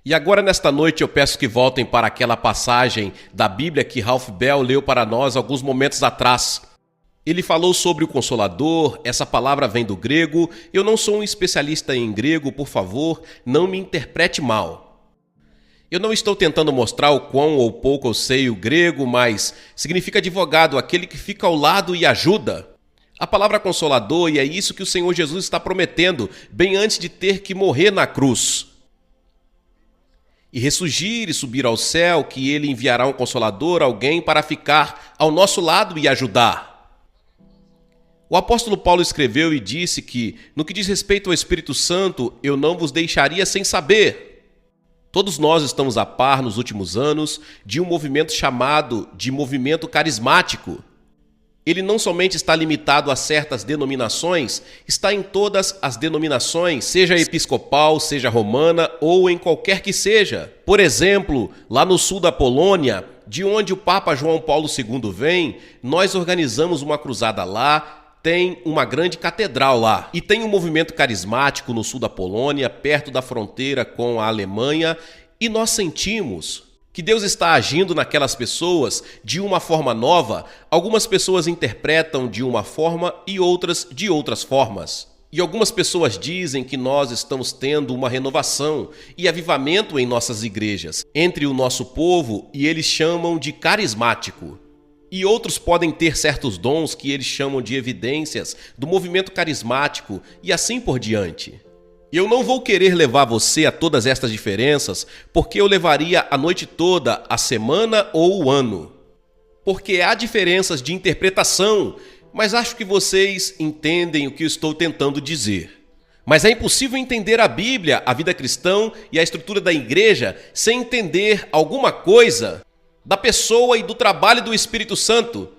E agora, nesta noite, eu peço que voltem para aquela passagem da Bíblia que Ralph Bell leu para nós alguns momentos atrás. Ele falou sobre o Consolador, essa palavra vem do grego. Eu não sou um especialista em grego, por favor, não me interprete mal. Eu não estou tentando mostrar o quão ou pouco eu sei o grego, mas significa advogado, aquele que fica ao lado e ajuda. A palavra Consolador, e é isso que o Senhor Jesus está prometendo, bem antes de ter que morrer na cruz. E ressurgir e subir ao céu, que ele enviará um Consolador, alguém para ficar ao nosso lado e ajudar. O apóstolo Paulo escreveu e disse que, no que diz respeito ao Espírito Santo, eu não vos deixaria sem saber. Todos nós estamos a par, nos últimos anos, de um movimento chamado de movimento carismático. Ele não somente está limitado a certas denominações, está em todas as denominações, seja episcopal, seja romana ou em qualquer que seja. Por exemplo, lá no sul da Polônia, de onde o Papa João Paulo II vem, nós organizamos uma cruzada lá. Tem uma grande catedral lá. E tem um movimento carismático no sul da Polônia, perto da fronteira com a Alemanha, e nós sentimos que Deus está agindo naquelas pessoas de uma forma nova. Algumas pessoas interpretam de uma forma e outras de outras formas. E algumas pessoas dizem que nós estamos tendo uma renovação e avivamento em nossas igrejas, entre o nosso povo, e eles chamam de carismático. E outros podem ter certos dons que eles chamam de evidências do movimento carismático e assim por diante. Eu não vou querer levar você a todas estas diferenças, porque eu levaria a noite toda, a semana ou o ano. Porque há diferenças de interpretação, mas acho que vocês entendem o que eu estou tentando dizer. Mas é impossível entender a Bíblia, a vida cristã e a estrutura da igreja sem entender alguma coisa da pessoa e do trabalho do Espírito Santo.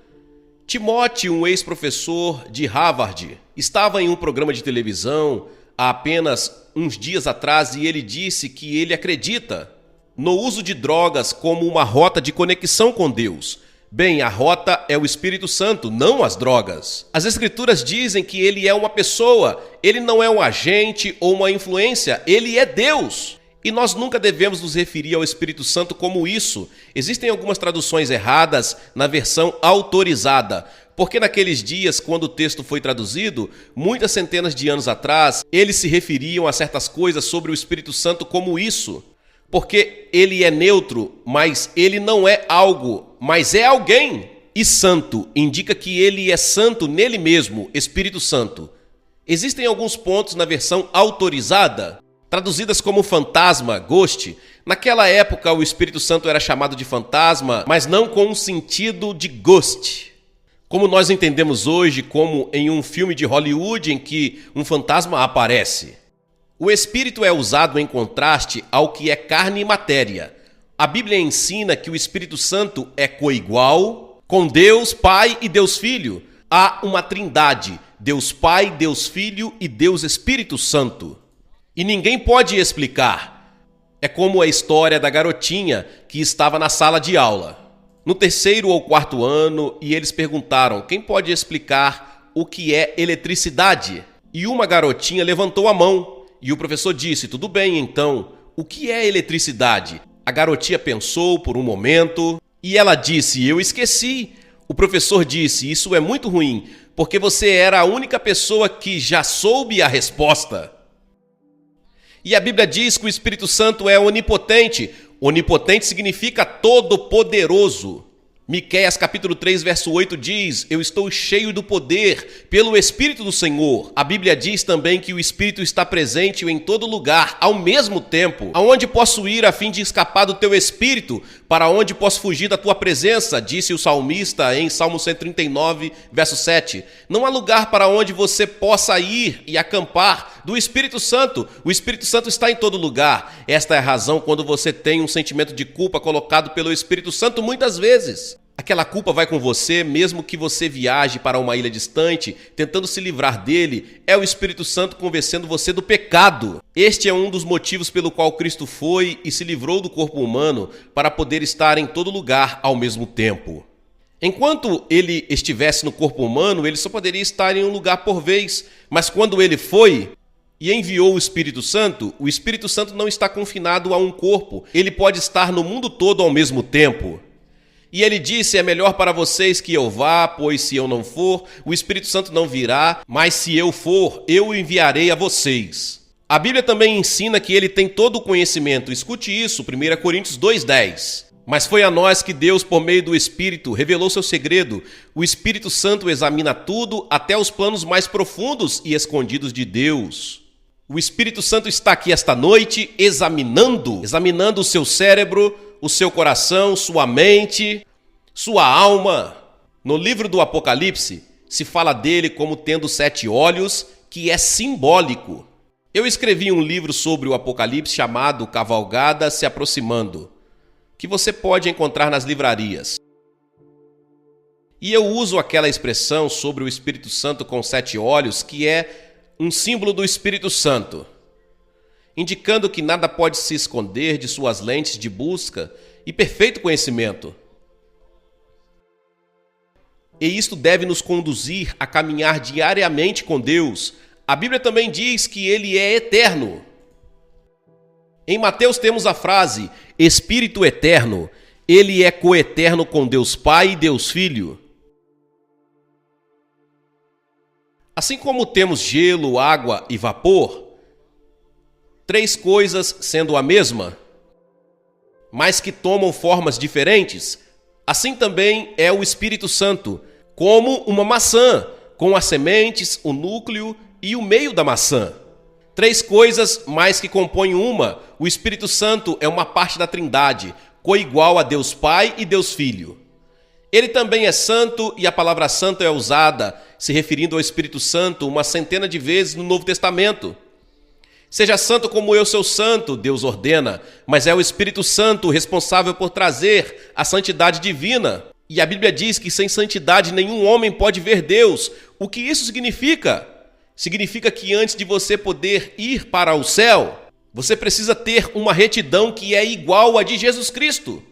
Timóteo, um ex-professor de Harvard, estava em um programa de televisão há apenas uns dias atrás e ele disse que ele acredita no uso de drogas como uma rota de conexão com Deus. Bem, a rota é o Espírito Santo, não as drogas. As Escrituras dizem que ele é uma pessoa, ele não é um agente ou uma influência, ele é Deus. E nós nunca devemos nos referir ao Espírito Santo como isso. Existem algumas traduções erradas na versão autorizada, porque naqueles dias, quando o texto foi traduzido, muitas centenas de anos atrás, eles se referiam a certas coisas sobre o Espírito Santo como isso. Porque ele é neutro, mas ele não é algo, mas é alguém. E santo indica que ele é santo nele mesmo, Espírito Santo. Existem alguns pontos na versão autorizada, traduzidas como fantasma, ghost. Naquela época o Espírito Santo era chamado de fantasma, mas não com um sentido de ghost, como nós entendemos hoje, como em um filme de Hollywood em que um fantasma aparece. O Espírito é usado em contraste ao que é carne e matéria. A Bíblia ensina que o Espírito Santo é coigual com Deus Pai e Deus Filho. Há uma trindade, Deus Pai, Deus Filho e Deus Espírito Santo. E ninguém pode explicar. É como a história da garotinha que estava na sala de aula, no 3º ou 4º ano, e eles perguntaram: quem pode explicar o que é eletricidade? E uma garotinha levantou a mão, e o professor disse: tudo bem, então, o que é eletricidade? A garotinha pensou por um momento, e ela disse: eu esqueci. O professor disse: isso é muito ruim, porque você era a única pessoa que já soube a resposta. E a Bíblia diz que o Espírito Santo é onipotente. Onipotente significa todo-poderoso. Miqueias capítulo 3, verso 8 diz: eu estou cheio do poder pelo Espírito do Senhor. A Bíblia diz também que o Espírito está presente em todo lugar, ao mesmo tempo. Aonde posso ir a fim de escapar do teu Espírito? Para onde posso fugir da tua presença? Disse o salmista em Salmo 139, verso 7. Não há lugar para onde você possa ir e acampar do Espírito Santo. O Espírito Santo está em todo lugar. Esta é a razão quando você tem um sentimento de culpa colocado pelo Espírito Santo muitas vezes. Aquela culpa vai com você, mesmo que você viaje para uma ilha distante, tentando se livrar dele, é o Espírito Santo convencendo você do pecado. Este é um dos motivos pelo qual Cristo foi e se livrou do corpo humano para poder estar em todo lugar ao mesmo tempo. Enquanto ele estivesse no corpo humano, ele só poderia estar em um lugar por vez, mas quando ele foi e enviou o Espírito Santo não está confinado a um corpo. Ele pode estar no mundo todo ao mesmo tempo. E ele disse, é melhor para vocês que eu vá, pois se eu não for, o Espírito Santo não virá, mas se eu for, eu o enviarei a vocês. A Bíblia também ensina que ele tem todo o conhecimento. Escute isso, 1 Coríntios 2,10. Mas foi a nós que Deus, por meio do Espírito, revelou seu segredo. O Espírito Santo examina tudo, até os planos mais profundos e escondidos de Deus. O Espírito Santo está aqui esta noite examinando o seu cérebro, o seu coração, sua mente, sua alma. No livro do Apocalipse, se fala dele como tendo 7 olhos, que é simbólico. Eu escrevi um livro sobre o Apocalipse chamado Cavalgada se Aproximando, que você pode encontrar nas livrarias. E eu uso aquela expressão sobre o Espírito Santo com 7 olhos, que é um símbolo do Espírito Santo, indicando que nada pode se esconder de suas lentes de busca e perfeito conhecimento. E isto deve nos conduzir a caminhar diariamente com Deus. A Bíblia também diz que ele é eterno. Em Mateus temos a frase, Espírito eterno, ele é coeterno com Deus Pai e Deus Filho. Assim como temos gelo, água e vapor, 3 coisas sendo a mesma, mas que tomam formas diferentes, assim também é o Espírito Santo, como uma maçã, com as sementes, o núcleo e o meio da maçã. 3 coisas, mas que compõem uma. O Espírito Santo é uma parte da Trindade, coigual a Deus Pai e Deus Filho. Ele também é santo e a palavra santo é usada, se referindo ao Espírito Santo, uma centena de vezes no Novo Testamento. Seja santo como eu sou santo, Deus ordena, mas é o Espírito Santo responsável por trazer a santidade divina. E a Bíblia diz que sem santidade nenhum homem pode ver Deus. O que isso significa? Significa que antes de você poder ir para o céu, você precisa ter uma retidão que é igual à de Jesus Cristo.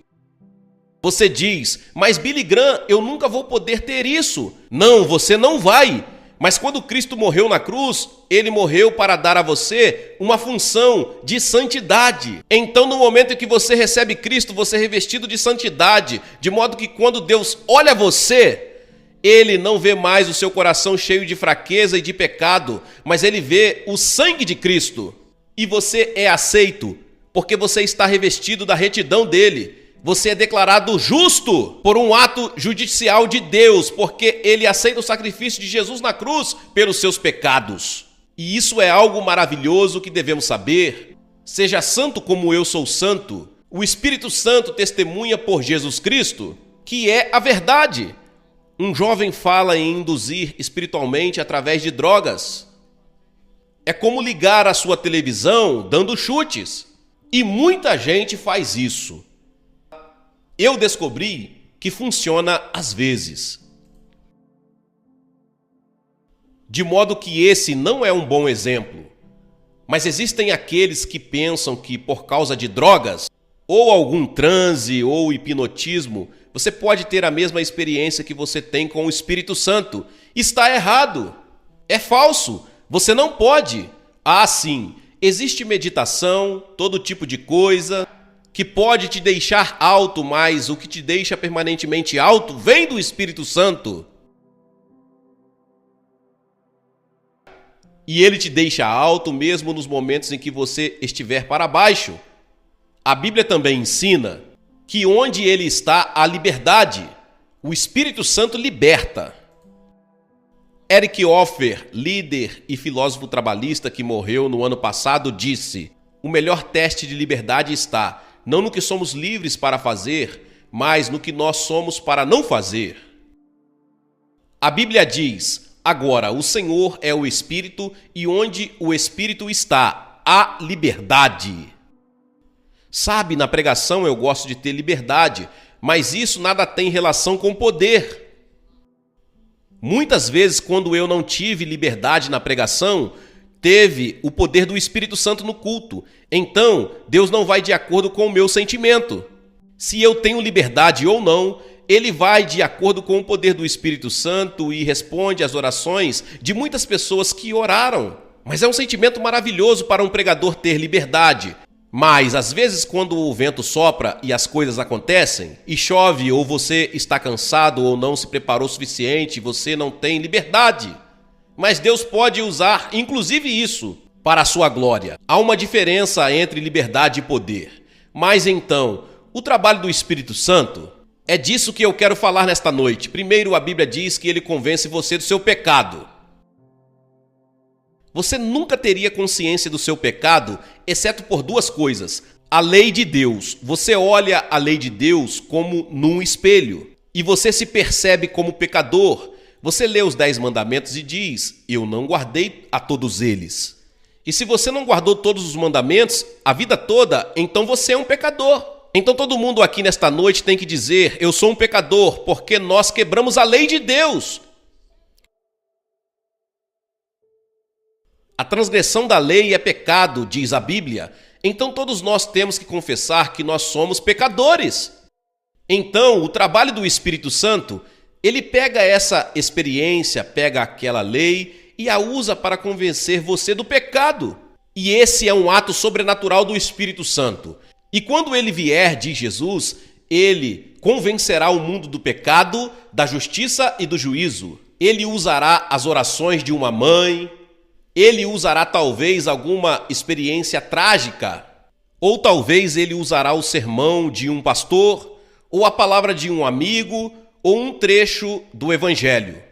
Você diz, mas Billy Graham, eu nunca vou poder ter isso. Não, você não vai. Mas quando Cristo morreu na cruz, ele morreu para dar a você uma função de santidade. Então, no momento em que você recebe Cristo, você é revestido de santidade, de modo que quando Deus olha você, ele não vê mais o seu coração cheio de fraqueza e de pecado, mas ele vê o sangue de Cristo. E você é aceito, porque você está revestido da retidão dele. Você é declarado justo por um ato judicial de Deus, porque ele aceita o sacrifício de Jesus na cruz pelos seus pecados. E isso é algo maravilhoso que devemos saber. Seja santo como eu sou santo. O Espírito Santo testemunha por Jesus Cristo, que é a verdade. Um jovem fala em induzir espiritualmente através de drogas. É como ligar a sua televisão dando chutes. E muita gente faz isso. Eu descobri que funciona às vezes. De modo que esse não é um bom exemplo. Mas existem aqueles que pensam que por causa de drogas, ou algum transe ou hipnotismo, você pode ter a mesma experiência que você tem com o Espírito Santo. Está errado. É falso. Você não pode. Ah, sim. Existe meditação, todo tipo de coisa que pode te deixar alto, mas o que te deixa permanentemente alto vem do Espírito Santo. E ele te deixa alto mesmo nos momentos em que você estiver para baixo. A Bíblia também ensina que onde ele está, há liberdade. O Espírito Santo liberta. Eric Hoffer, líder e filósofo trabalhista que morreu no ano passado, disse: o melhor teste de liberdade está não no que somos livres para fazer, mas no que nós somos para não fazer. A Bíblia diz: agora, o Senhor é o Espírito, e onde o Espírito está, há liberdade. Sabe, na pregação eu gosto de ter liberdade, mas isso nada tem relação com poder. Muitas vezes, quando eu não tive liberdade na pregação, teve o poder do Espírito Santo no culto. Então, Deus não vai de acordo com o meu sentimento. Se eu tenho liberdade ou não, ele vai de acordo com o poder do Espírito Santo e responde às orações de muitas pessoas que oraram. Mas é um sentimento maravilhoso para um pregador ter liberdade. Mas, às vezes, quando o vento sopra e as coisas acontecem, e chove, ou você está cansado ou não se preparou o suficiente, você não tem liberdade. Mas Deus pode usar, inclusive isso, para a sua glória. Há uma diferença entre liberdade e poder. Mas então, o trabalho do Espírito Santo, é disso que eu quero falar nesta noite. Primeiro, a Bíblia diz que ele convence você do seu pecado. Você nunca teria consciência do seu pecado, exceto por duas coisas. A lei de Deus. Você olha a lei de Deus como num espelho. E você se percebe como pecador. Você lê os 10 mandamentos e diz, eu não guardei a todos eles. E se você não guardou todos os mandamentos a vida toda, então você é um pecador. Então todo mundo aqui nesta noite tem que dizer, eu sou um pecador, porque nós quebramos a lei de Deus. A transgressão da lei é pecado, diz a Bíblia. Então todos nós temos que confessar que nós somos pecadores. Então o trabalho do Espírito Santo, ele pega essa experiência, pega aquela lei e a usa para convencer você do pecado. E esse é um ato sobrenatural do Espírito Santo. E quando ele vier, diz Jesus, ele convencerá o mundo do pecado, da justiça e do juízo. Ele usará as orações de uma mãe. Ele usará talvez alguma experiência trágica, ou talvez ele usará o sermão de um pastor, ou a palavra de um amigo, ou um trecho do Evangelho,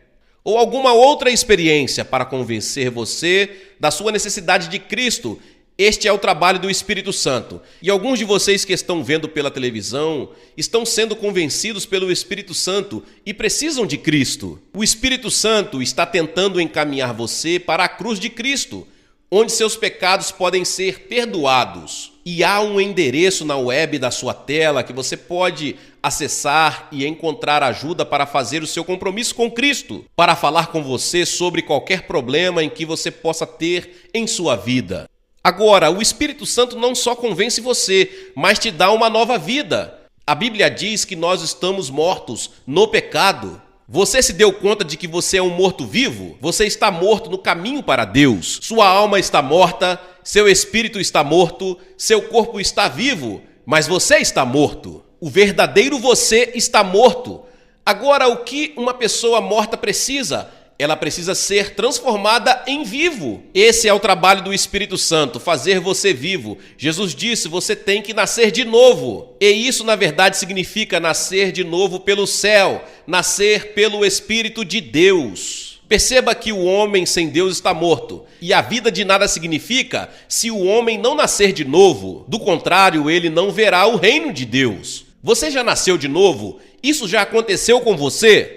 ou alguma outra experiência para convencer você da sua necessidade de Cristo. Este é o trabalho do Espírito Santo. E alguns de vocês que estão vendo pela televisão estão sendo convencidos pelo Espírito Santo e precisam de Cristo. O Espírito Santo está tentando encaminhar você para a cruz de Cristo, onde seus pecados podem ser perdoados. E há um endereço na web da sua tela que você pode acessar e encontrar ajuda para fazer o seu compromisso com Cristo, para falar com você sobre qualquer problema em que você possa ter em sua vida. Agora, o Espírito Santo não só convence você, mas te dá uma nova vida. A Bíblia diz que nós estamos mortos no pecado. Você se deu conta de que você é um morto-vivo? Você está morto no caminho para Deus. Sua alma está morta, seu espírito está morto, seu corpo está vivo, mas você está morto. O verdadeiro você está morto. Agora, o que uma pessoa morta precisa? Ela precisa ser transformada em vivo. Esse é o trabalho do Espírito Santo, fazer você vivo. Jesus disse, você tem que nascer de novo. E isso, na verdade, significa nascer de novo pelo céu, nascer pelo Espírito de Deus. Perceba que o homem sem Deus está morto. E a vida de nada significa se o homem não nascer de novo. Do contrário, ele não verá o reino de Deus. Você já nasceu de novo? Isso já aconteceu com você?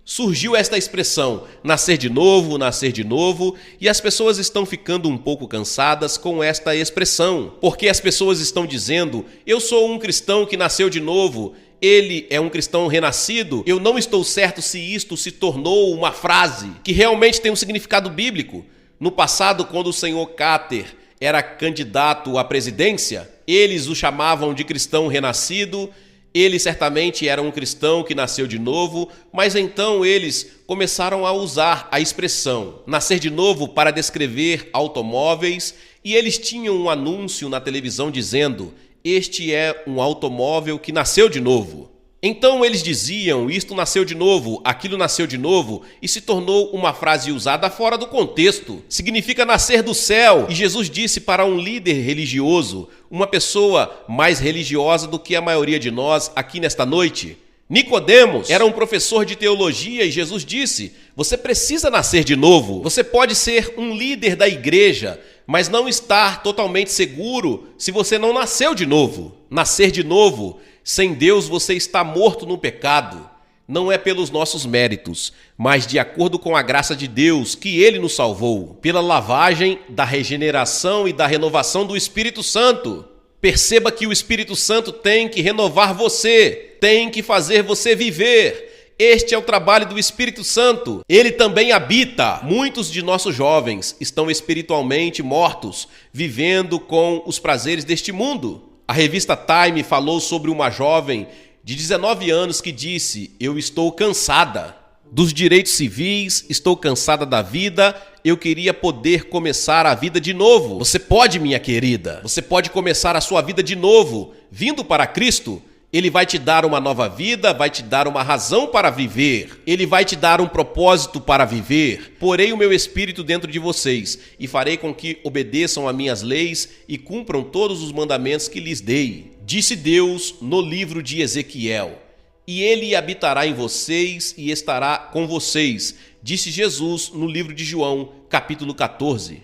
Surgiu esta expressão, nascer de novo, e as pessoas estão ficando um pouco cansadas com esta expressão, porque as pessoas estão dizendo, eu sou um cristão que nasceu de novo, ele é um cristão renascido, eu não estou certo se isto se tornou uma frase que realmente tem um significado bíblico. No passado, quando o senhor Carter era candidato à presidência, eles o chamavam de cristão renascido. Ele certamente era um cristão que nasceu de novo, mas então eles começaram a usar a expressão nascer de novo para descrever automóveis, e eles tinham um anúncio na televisão dizendo, este é um automóvel que nasceu de novo. Então eles diziam, isto nasceu de novo, aquilo nasceu de novo, e se tornou uma frase usada fora do contexto. Significa nascer do céu. E Jesus disse para um líder religioso, uma pessoa mais religiosa do que a maioria de nós aqui nesta noite, Nicodemos era um professor de teologia e Jesus disse, você precisa nascer de novo. Você pode ser um líder da igreja, mas não estar totalmente seguro se você não nasceu de novo. Nascer de novo, sem Deus você está morto no pecado. Não é pelos nossos méritos, mas de acordo com a graça de Deus que Ele nos salvou, pela lavagem da regeneração e da renovação do Espírito Santo. Perceba que o Espírito Santo tem que renovar você, tem que fazer você viver. Este é o trabalho do Espírito Santo. Ele também habita. Muitos de nossos jovens estão espiritualmente mortos, vivendo com os prazeres deste mundo. A revista Time falou sobre uma jovem de 19 anos que disse, eu estou cansada. dos direitos civis, estou cansada da vida, eu queria poder começar a vida de novo. Você pode, minha querida, você pode começar a sua vida de novo, vindo para Cristo. Ele vai te dar uma nova vida, vai te dar uma razão para viver. Ele vai te dar um propósito para viver. Porei o meu espírito dentro de vocês e farei com que obedeçam a minhas leis e cumpram todos os mandamentos que lhes dei. Disse Deus no livro de Ezequiel. E ele habitará em vocês e estará com vocês, disse Jesus no livro de João, capítulo 14.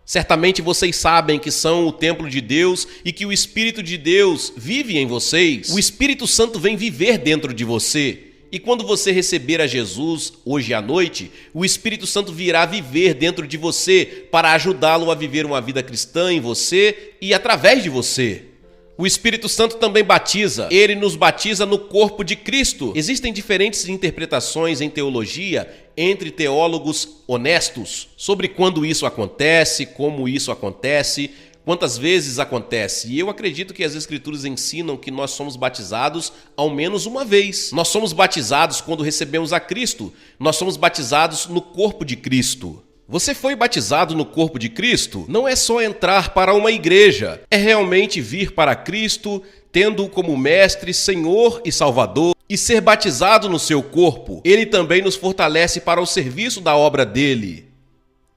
Certamente vocês sabem que são o templo de Deus e que o Espírito de Deus vive em vocês. O Espírito Santo vem viver dentro de você. E quando você receber a Jesus hoje à noite, o Espírito Santo virá viver dentro de você para ajudá-lo a viver uma vida cristã em você e através de você. O Espírito Santo também batiza. Ele nos batiza no corpo de Cristo. Existem diferentes interpretações em teologia entre teólogos honestos sobre quando isso acontece, como isso acontece, quantas vezes acontece. E eu acredito que as Escrituras ensinam que nós somos batizados ao menos uma vez. Nós somos batizados quando recebemos a Cristo. Nós somos batizados no corpo de Cristo. Você foi batizado no corpo de Cristo? Não é só entrar para uma igreja, é realmente vir para Cristo, tendo-o como mestre, Senhor e Salvador, e ser batizado no seu corpo. Ele também nos fortalece para o serviço da obra dele.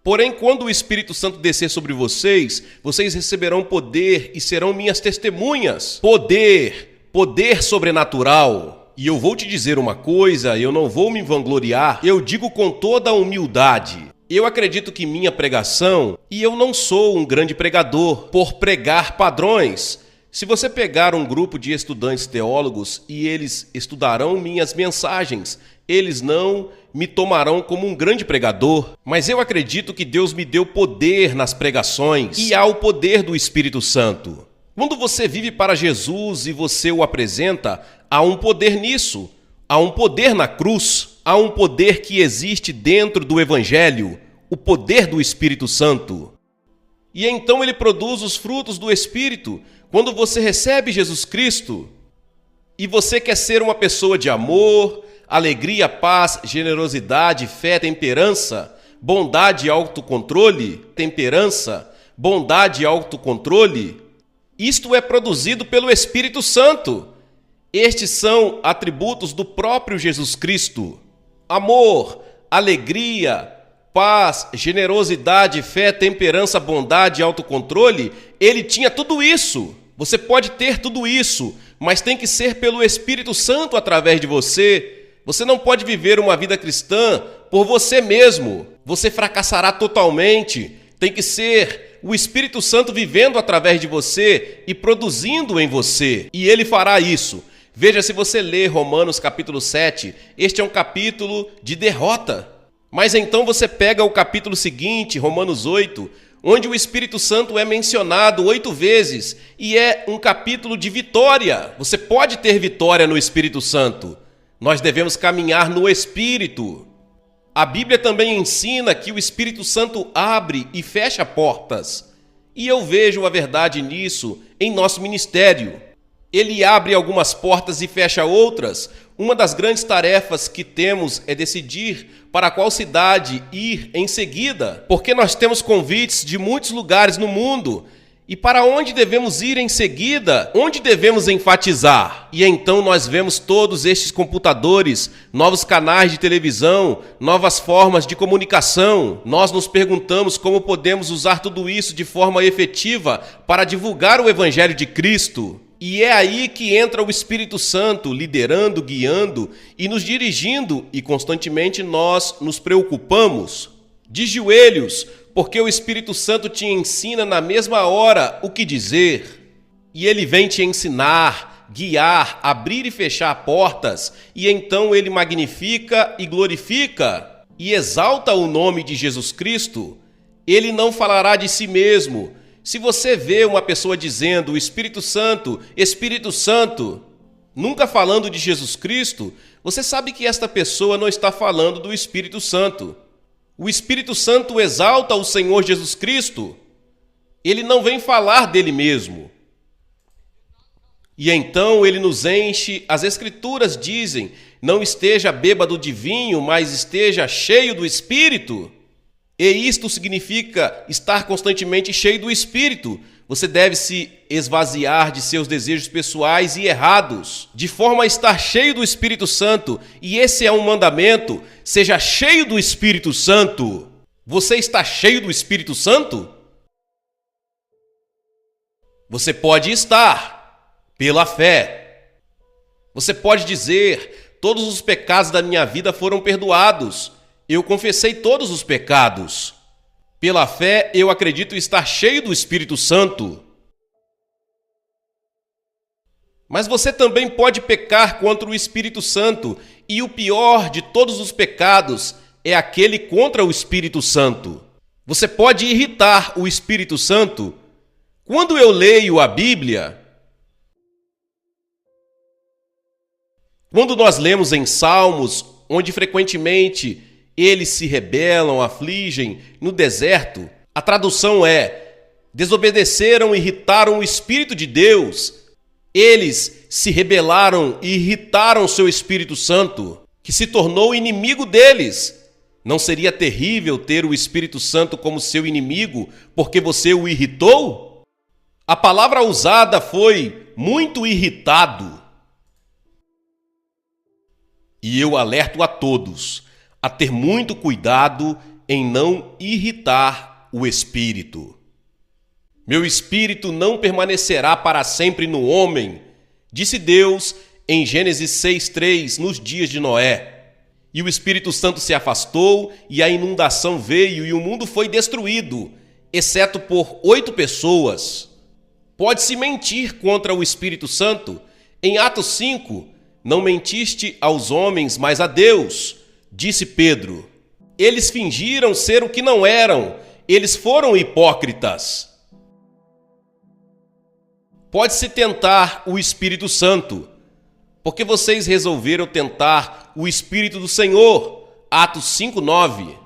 Porém, quando o Espírito Santo descer sobre vocês, vocês receberão poder e serão minhas testemunhas. Poder sobrenatural. E eu vou te dizer uma coisa, eu não vou me vangloriar, eu digo com toda a humildade. Eu acredito que minha pregação, e eu não sou um grande pregador, por pregar padrões. Se você pegar um grupo de estudantes teólogos e eles estudarão minhas mensagens, eles não me tomarão como um grande pregador. Mas eu acredito que Deus me deu poder nas pregações e há o poder do Espírito Santo. Quando você vive para Jesus e você o apresenta, há um poder nisso. Há um poder na cruz. Há um poder que existe dentro do Evangelho, o poder do Espírito Santo. E então ele produz os frutos do Espírito. Quando você recebe Jesus Cristo e você quer ser uma pessoa de amor, alegria, paz, generosidade, fé, temperança, bondade e autocontrole, isto é produzido pelo Espírito Santo. Estes são atributos do próprio Jesus Cristo. Amor, alegria, paz, generosidade, fé, temperança, bondade e autocontrole, ele tinha tudo isso. Você pode ter tudo isso, mas tem que ser pelo Espírito Santo através de você. Você não pode viver uma vida cristã por você mesmo. Você fracassará totalmente. Tem que ser o Espírito Santo vivendo através de você e produzindo em você. E ele fará isso. Veja, se você ler Romanos capítulo 7, este é um capítulo de derrota. Mas então você pega o capítulo seguinte, Romanos 8, onde o Espírito Santo é mencionado 8 vezes e é um capítulo de vitória. Você pode ter vitória no Espírito Santo. Nós devemos caminhar no Espírito. A Bíblia também ensina que o Espírito Santo abre e fecha portas. E eu vejo a verdade nisso em nosso ministério. Ele abre algumas portas e fecha outras. Uma das grandes tarefas que temos é decidir para qual cidade ir em seguida, porque nós temos convites de muitos lugares no mundo. E para onde devemos ir em seguida? Onde devemos enfatizar? E então nós vemos todos estes computadores, novos canais de televisão, novas formas de comunicação. Nós nos perguntamos como podemos usar tudo isso de forma efetiva para divulgar o Evangelho de Cristo. E é aí que entra o Espírito Santo, liderando, guiando e nos dirigindo, e constantemente nós nos preocupamos. De joelhos, porque o Espírito Santo te ensina na mesma hora o que dizer. E ele vem te ensinar, guiar, abrir e fechar portas, e então ele magnifica e glorifica e exalta o nome de Jesus Cristo. Ele não falará de si mesmo. Se você vê uma pessoa dizendo Espírito Santo, nunca falando de Jesus Cristo, você sabe que esta pessoa não está falando do Espírito Santo. O Espírito Santo exalta o Senhor Jesus Cristo. Ele não vem falar dele mesmo. E então ele nos enche, as Escrituras dizem, não esteja bêbado de vinho, mas esteja cheio do Espírito. E isto significa estar constantemente cheio do Espírito. Você deve se esvaziar de seus desejos pessoais e errados, de forma a estar cheio do Espírito Santo. E esse é um mandamento: seja cheio do Espírito Santo. Você está cheio do Espírito Santo? Você pode estar, pela fé. Você pode dizer: todos os pecados da minha vida foram perdoados. Eu confessei todos os pecados. Pela fé, eu acredito estar cheio do Espírito Santo. Mas você também pode pecar contra o Espírito Santo, e o pior de todos os pecados é aquele contra o Espírito Santo. Você pode irritar o Espírito Santo. Quando eu leio a Bíblia, quando nós lemos em Salmos, onde frequentemente eles se rebelam, afligem no deserto, a tradução é: desobedeceram e irritaram o Espírito de Deus. Eles se rebelaram e irritaram seu Espírito Santo, que se tornou inimigo deles. Não seria terrível ter o Espírito Santo como seu inimigo porque você o irritou? A palavra usada foi muito irritado. E eu alerto a todos a ter muito cuidado em não irritar o Espírito. Meu Espírito não permanecerá para sempre no homem, disse Deus em Gênesis 6:3, nos dias de Noé. E o Espírito Santo se afastou, e a inundação veio, e o mundo foi destruído, exceto por 8 pessoas. Pode-se mentir contra o Espírito Santo. Em Atos 5, não mentiste aos homens, mas a Deus, disse Pedro. Eles fingiram ser o que não eram, eles foram hipócritas. Pode-se tentar o Espírito Santo, porque vocês resolveram tentar o Espírito do Senhor. Atos 5:9.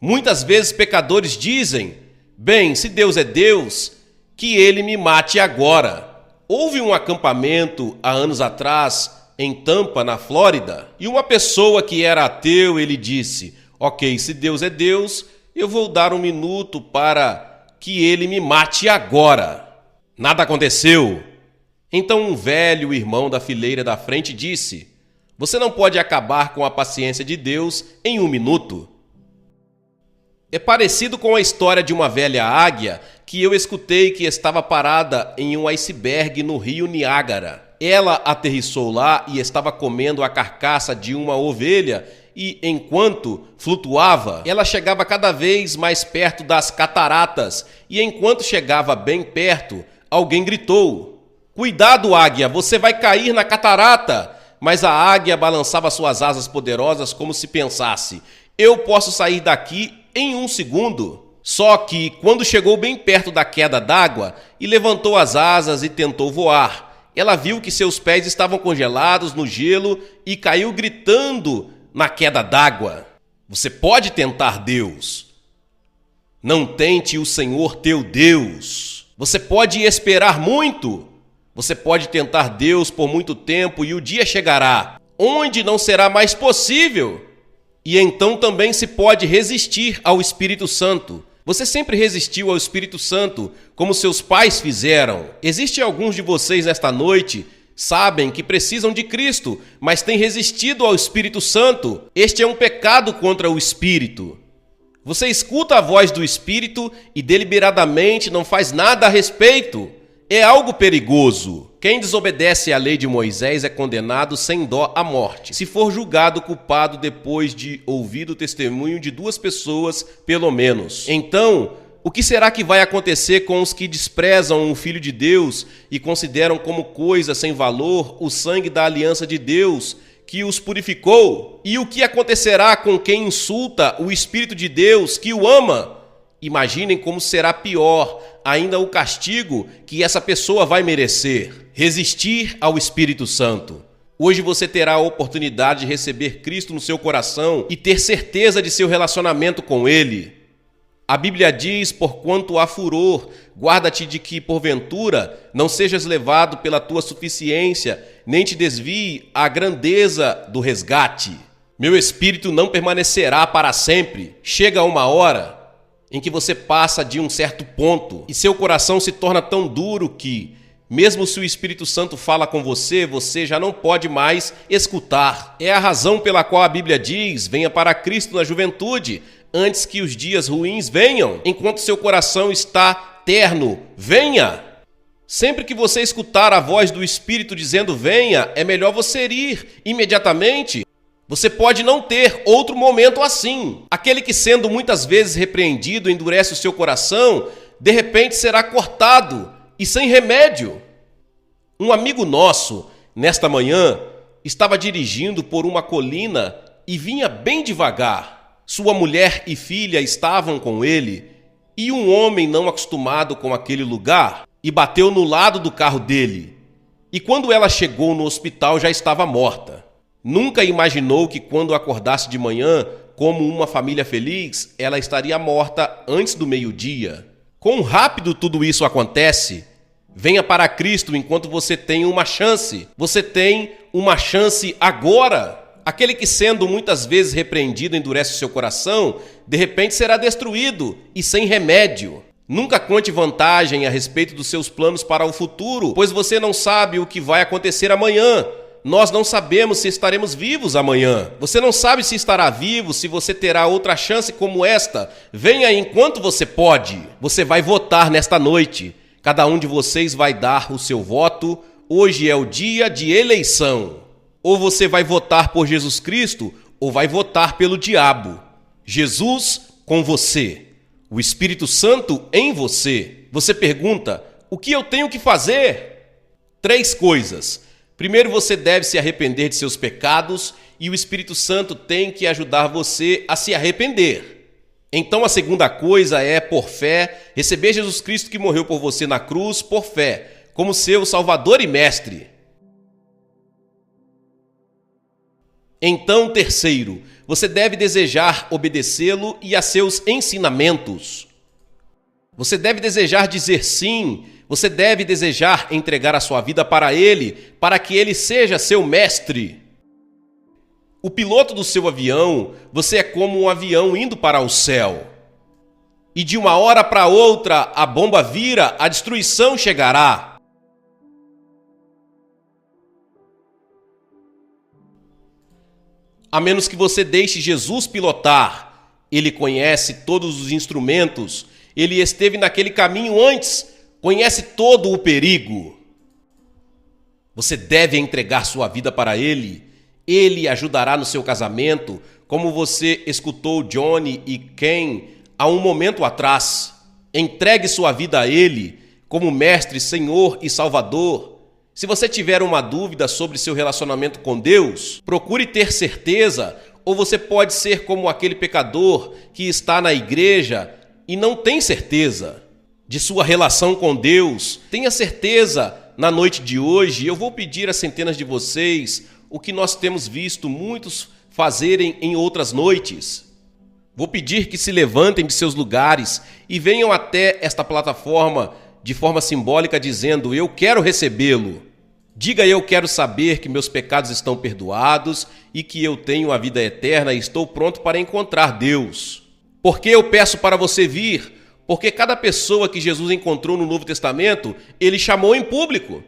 Muitas vezes pecadores dizem: bem, se Deus é Deus, que ele me mate agora. Houve um acampamento há anos atrás em Tampa, na Flórida, e uma pessoa que era ateu, ele disse: ok, se Deus é Deus, eu vou dar 1 minuto para que ele me mate agora. Nada aconteceu. Então um velho irmão da fileira da frente disse: você não pode acabar com a paciência de Deus em 1 minuto. É parecido com a história de uma velha águia que eu escutei que estava parada em um iceberg no rio Niágara. Ela aterrissou lá e estava comendo a carcaça de uma ovelha e, enquanto flutuava, ela chegava cada vez mais perto das cataratas e, enquanto chegava bem perto, alguém gritou: cuidado, águia, você vai cair na catarata! Mas a águia balançava suas asas poderosas como se pensasse: eu posso sair daqui em 1 segundo. Só que, quando chegou bem perto da queda d'água e levantou as asas e tentou voar, ela viu que seus pés estavam congelados no gelo e caiu gritando na queda d'água. Você pode tentar Deus. Não tente o Senhor teu Deus. Você pode esperar muito. Você pode tentar Deus por muito tempo e o dia chegará onde não será mais possível. E então também se pode resistir ao Espírito Santo. Você sempre resistiu ao Espírito Santo, como seus pais fizeram. Existem alguns de vocês nesta noite, sabem que precisam de Cristo, mas têm resistido ao Espírito Santo. Este é um pecado contra o Espírito. Você escuta a voz do Espírito e deliberadamente não faz nada a respeito. É algo perigoso. Quem desobedece à lei de Moisés é condenado sem dó à morte, se for julgado culpado depois de ouvir o testemunho de 2 pessoas, pelo menos. Então, o que será que vai acontecer com os que desprezam o Filho de Deus e consideram como coisa sem valor o sangue da aliança de Deus que os purificou? E o que acontecerá com quem insulta o Espírito de Deus que o ama? Imaginem como será pior ainda o castigo que essa pessoa vai merecer. Resistir ao Espírito Santo. Hoje você terá a oportunidade de receber Cristo no seu coração e ter certeza de seu relacionamento com Ele. A Bíblia diz: porquanto há furor, guarda-te de que, porventura, não sejas levado pela tua suficiência, nem te desvie a grandeza do resgate. Meu espírito não permanecerá para sempre. Chega uma hora em que você passa de um certo ponto e seu coração se torna tão duro que, mesmo se o Espírito Santo fala com você, você já não pode mais escutar. É a razão pela qual a Bíblia diz: venha para Cristo na juventude, antes que os dias ruins venham. Enquanto seu coração está terno, venha. Sempre que você escutar a voz do Espírito dizendo venha, é melhor você ir imediatamente. Você pode não ter outro momento assim. Aquele que, sendo muitas vezes repreendido, endurece o seu coração, de repente será cortado e sem remédio. Um amigo nosso, nesta manhã, estava dirigindo por uma colina e vinha bem devagar. Sua mulher e filha estavam com ele e um homem não acostumado com aquele lugar e bateu no lado do carro dele. E quando ela chegou no hospital, já estava morta. Nunca imaginou que quando acordasse de manhã, como uma família feliz, ela estaria morta antes do meio-dia. Quão rápido tudo isso acontece! Venha para Cristo enquanto você tem uma chance. Você tem uma chance agora. Aquele que, sendo muitas vezes repreendido, endurece o seu coração, de repente será destruído e sem remédio. Nunca conte vantagem a respeito dos seus planos para o futuro, pois você não sabe o que vai acontecer amanhã. Nós não sabemos se estaremos vivos amanhã. Você não sabe se estará vivo, se você terá outra chance como esta. Venha enquanto você pode. Você vai votar nesta noite. Cada um de vocês vai dar o seu voto. Hoje é o dia de eleição. Ou você vai votar por Jesus Cristo, ou vai votar pelo diabo. Jesus com você. O Espírito Santo em você. Você pergunta: o que eu tenho que fazer? 3 coisas. Primeiro, você deve se arrepender de seus pecados e o Espírito Santo tem que ajudar você a se arrepender. Então, a segunda coisa é, por fé, receber Jesus Cristo que morreu por você na cruz, por fé, como seu Salvador e Mestre. Então, terceiro, você deve desejar obedecê-lo e a seus ensinamentos. Você deve desejar dizer sim. Você deve desejar entregar a sua vida para Ele, para que Ele seja seu mestre. O piloto do seu avião, você é como um avião indo para o céu. E de uma hora para outra, a bomba vira, a destruição chegará. A menos que você deixe Jesus pilotar. Ele conhece todos os instrumentos. Ele esteve naquele caminho antes. Conhece todo o perigo. Você deve entregar sua vida para Ele. Ele ajudará no seu casamento, como você escutou Johnny e Ken há um momento atrás. Entregue sua vida a Ele, como Mestre, Senhor e Salvador. Se você tiver uma dúvida sobre seu relacionamento com Deus, procure ter certeza, ou você pode ser como aquele pecador que está na igreja e não tem certeza de sua relação com Deus. Tenha certeza, na noite de hoje, eu vou pedir a centenas de vocês o que nós temos visto muitos fazerem em outras noites. Vou pedir que se levantem de seus lugares e venham até esta plataforma de forma simbólica dizendo: eu quero recebê-lo. Diga: eu quero saber que meus pecados estão perdoados e que eu tenho a vida eterna e estou pronto para encontrar Deus. Por que eu peço para você vir? Porque cada pessoa que Jesus encontrou no Novo Testamento, Ele chamou em público.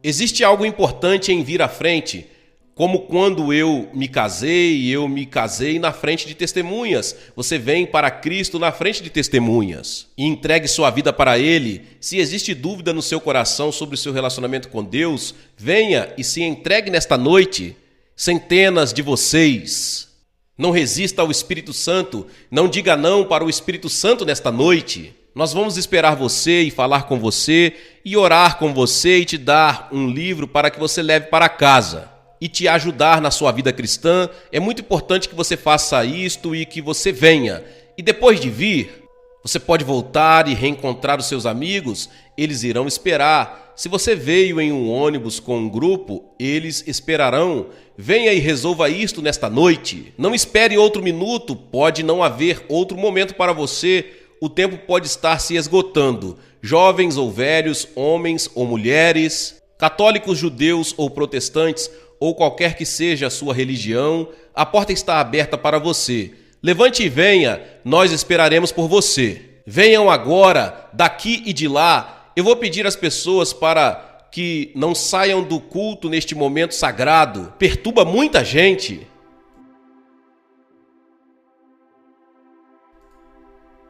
Existe algo importante em vir à frente, como quando eu me casei na frente de testemunhas. Você vem para Cristo na frente de testemunhas e entregue sua vida para Ele. Se existe dúvida no seu coração sobre o seu relacionamento com Deus, venha e se entregue nesta noite. Centenas de vocês. Não resista ao Espírito Santo, não diga não para o Espírito Santo nesta noite. Nós vamos esperar você e falar com você e orar com você e te dar um livro para que você leve para casa e te ajudar na sua vida cristã. É muito importante que você faça isto e que você venha. E depois de vir, você pode voltar e reencontrar os seus amigos, eles irão esperar. Se você veio em um ônibus com um grupo, eles esperarão. Venha e resolva isto nesta noite. Não espere outro minuto, pode não haver outro momento para você. O tempo pode estar se esgotando. Jovens ou velhos, homens ou mulheres, Católicos, judeus ou protestantes, ou qualquer que seja a sua religião, a porta está aberta para você. Levante e venha, nós esperaremos por você. Venham agora, daqui e de lá. Eu vou pedir às pessoas para que não saiam do culto neste momento sagrado. Perturba muita gente.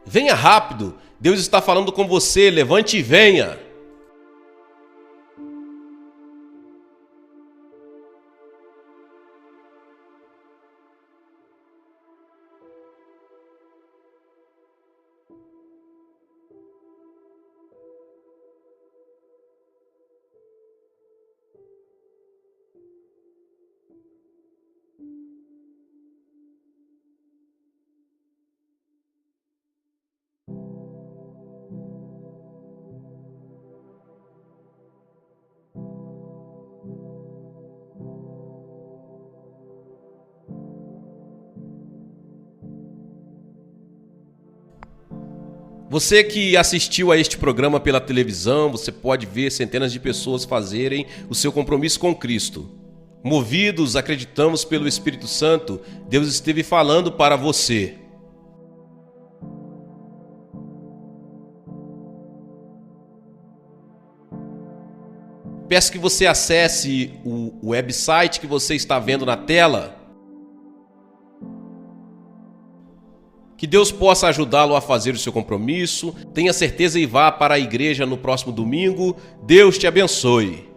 Venha rápido, Deus está falando com você, levante e venha. Você que assistiu a este programa pela televisão, você pode ver centenas de pessoas fazerem o seu compromisso com Cristo. Movidos, acreditamos pelo Espírito Santo, Deus esteve falando para você. Peço que você acesse o website que você está vendo na tela. Que Deus possa ajudá-lo a fazer o seu compromisso. Tenha certeza e vá para a igreja no próximo domingo. Deus te abençoe.